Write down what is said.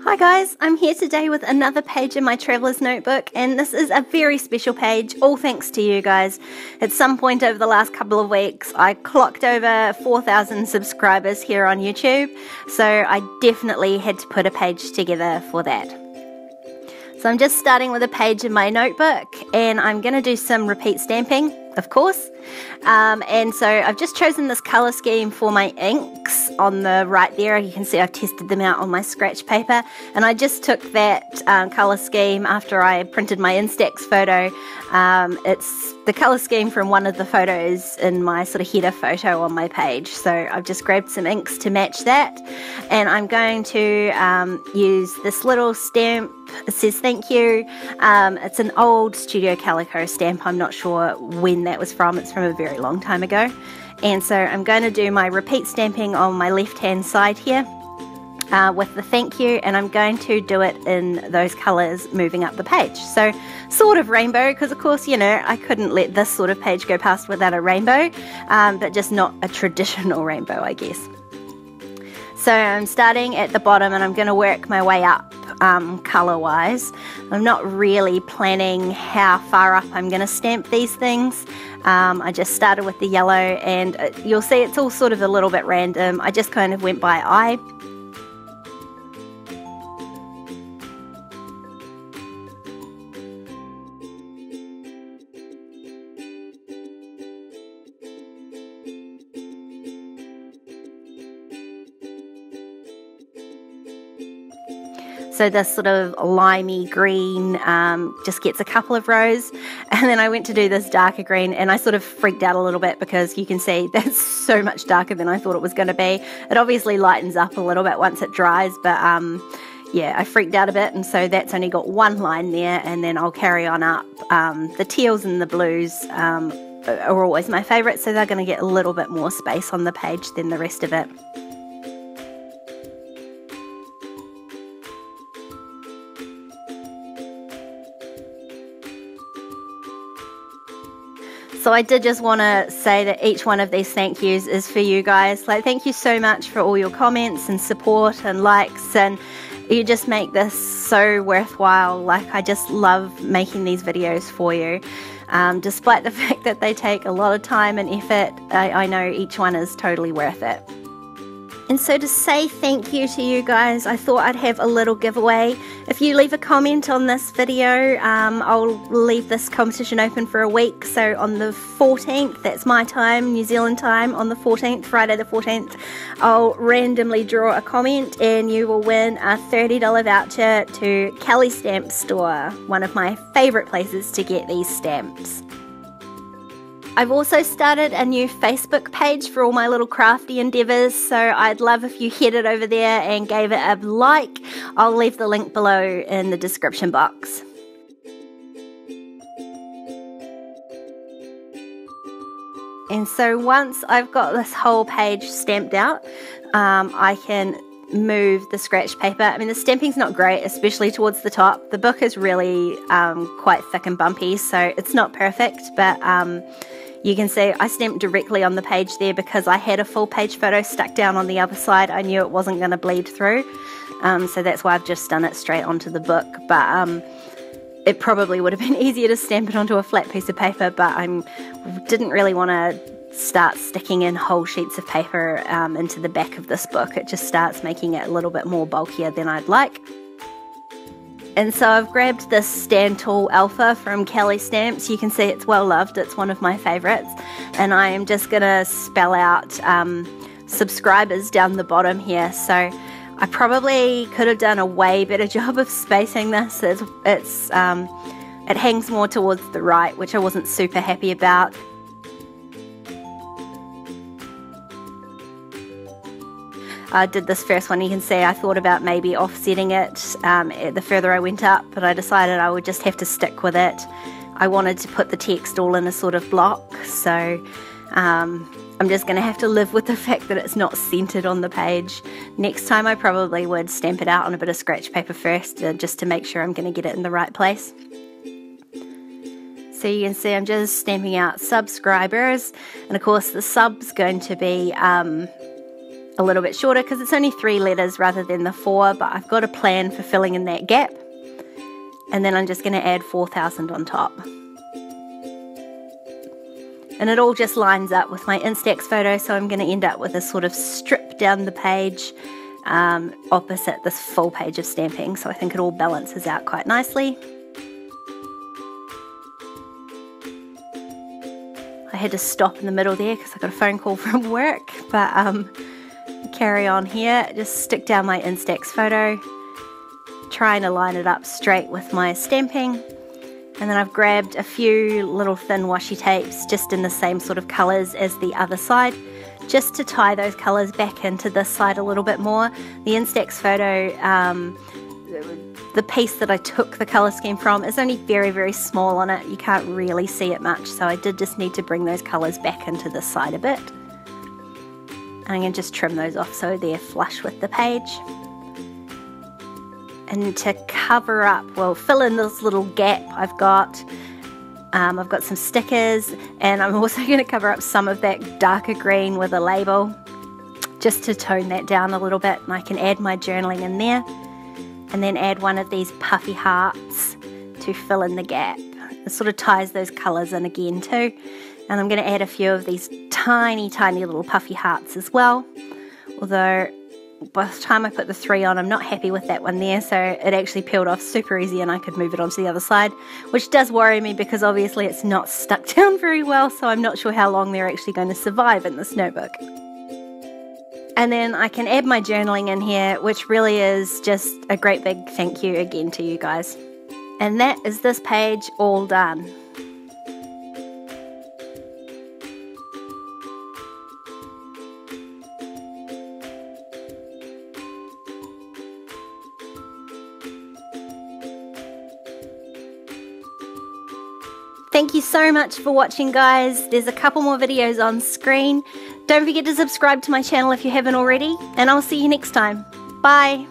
Hi guys, I'm here today with another page in my Traveler's Notebook, and this is a very special page, all thanks to you guys. At some point over the last couple of weeks, I clocked over 4,000 subscribers here on YouTube, so I definitely had to put a page together for that. So I'm just starting with a page in my notebook, and I'm going to do some repeat stamping, of course. And so I've just chosen this colour scheme for my inks on the right there. You can see I've tested them out on my scratch paper, and I just took that colour scheme after I printed my Instax photo. It's the colour scheme from one of the photos in my sort of header photo on my page. So I've just grabbed some inks to match that, and I'm going to use this little stamp. It says thank you. It's an old Studio Calico stamp. I'm not sure when that was from. It's from a very long time ago. And so I'm going to do my repeat stamping on my left hand side here with the thank you, and I'm going to do it in those colours moving up the page. So sort of rainbow, because of course, you know, I couldn't let this sort of page go past without a rainbow, but just not a traditional rainbow, I guess. So I'm starting at the bottom and I'm going to work my way up colour wise. I'm not really planning how far up I'm going to stamp these things. I just started with the yellow, and you'll see it's all sort of a little bit random. I just kind of went by eye. So this sort of limey green just gets a couple of rows, and then I went to do this darker green, and I sort of freaked out a little bit because you can see that's so much darker than I thought it was going to be. It obviously lightens up a little bit once it dries, but yeah, I freaked out a bit, and so that's only got one line there, and then I'll carry on up. The teals and the blues are always my favourite, so they're going to get a little bit more space on the page than the rest of it. So I did just want to say that each one of these thank yous is for you guys. Like, thank you so much for all your comments and support and likes, and you just make this so worthwhile. Like, I just love making these videos for you. Despite the fact that they take a lot of time and effort, I know each one is totally worth it. And so to say thank you to you guys, I thought I'd have a little giveaway. If you leave a comment on this video, I'll leave this competition open for a week. So on the 14th, that's my time, New Zealand time, on the 14th, Friday the 14th, I'll randomly draw a comment and you will win a $30 voucher to Kellie Stamps store, one of my favourite places to get these stamps. I've also started a new Facebook page for all my little crafty endeavours, so I'd love if you headed over there and gave it a like. I'll leave the link below in the description box. And so once I've got this whole page stamped out, I can move the scratch paper. I mean, the stamping's not great, especially towards the top. The book is really quite thick and bumpy, so it's not perfect, but you can see I stamped directly on the page there because I had a full page photo stuck down on the other side. I knew it wasn't going to bleed through, so that's why I've just done it straight onto the book. But it probably would have been easier to stamp it onto a flat piece of paper, but I didn't really want to start sticking in whole sheets of paper into the back of this book. It just starts making it a little bit more bulkier than I'd like. And so I've grabbed this Stand Tall Alpha from Kellie Stamps. You can see it's well loved. It's one of my favourites. And I am just going to spell out subscribers down the bottom here. So I probably could have done a way better job of spacing this. It hangs more towards the right, which I wasn't super happy about. I did this first one, you can see I thought about maybe offsetting it the further I went up, but I decided I would just have to stick with it. I wanted to put the text all in a sort of block, so I'm just going to have to live with the fact that it's not centered on the page. Next time I probably would stamp it out on a bit of scratch paper first, just to make sure I'm going to get it in the right place. So you can see I'm just stamping out subscribers, and of course the sub's going to be a little bit shorter because it's only 3 letters rather than the 4, but I've got a plan for filling in that gap. And then I'm just going to add 4,000 on top. And it all just lines up with my Instax photo, so I'm going to end up with a sort of strip down the page opposite this full page of stamping. So I think it all balances out quite nicely. I had to stop in the middle there because I got a phone call from work, but carry on here. Just stick down my Instax photo, trying to line it up straight with my stamping. And then I've grabbed a few little thin washi tapes just in the same sort of colours as the other side, just to tie those colours back into this side a little bit more. The Instax photo, the piece that I took the colour scheme from is only very, very small on it. You can't really see it much, so I did just need to bring those colours back into this side a bit. And I'm going to just trim those off so they're flush with the page. And to cover up, well, fill in this little gap I've got some stickers, and I'm also going to cover up some of that darker green with a label just to tone that down a little bit. And I can add my journaling in there and then add one of these puffy hearts to fill in the gap. It sort of ties those colours in again too. And I'm going to add a few of these tiny, tiny little puffy hearts as well, although by the time I put the 3 on, I'm not happy with that one there, so it actually peeled off super easy and I could move it onto the other side, which does worry me because obviously it's not stuck down very well, so I'm not sure how long they're actually going to survive in this notebook. And then I can add my journaling in here, which really is just a great big thank you again to you guys. And that is this page all done. Thank you so much for watching, guys. There's a couple more videos on screen. Don't forget to subscribe to my channel if you haven't already, and I'll see you next time. Bye!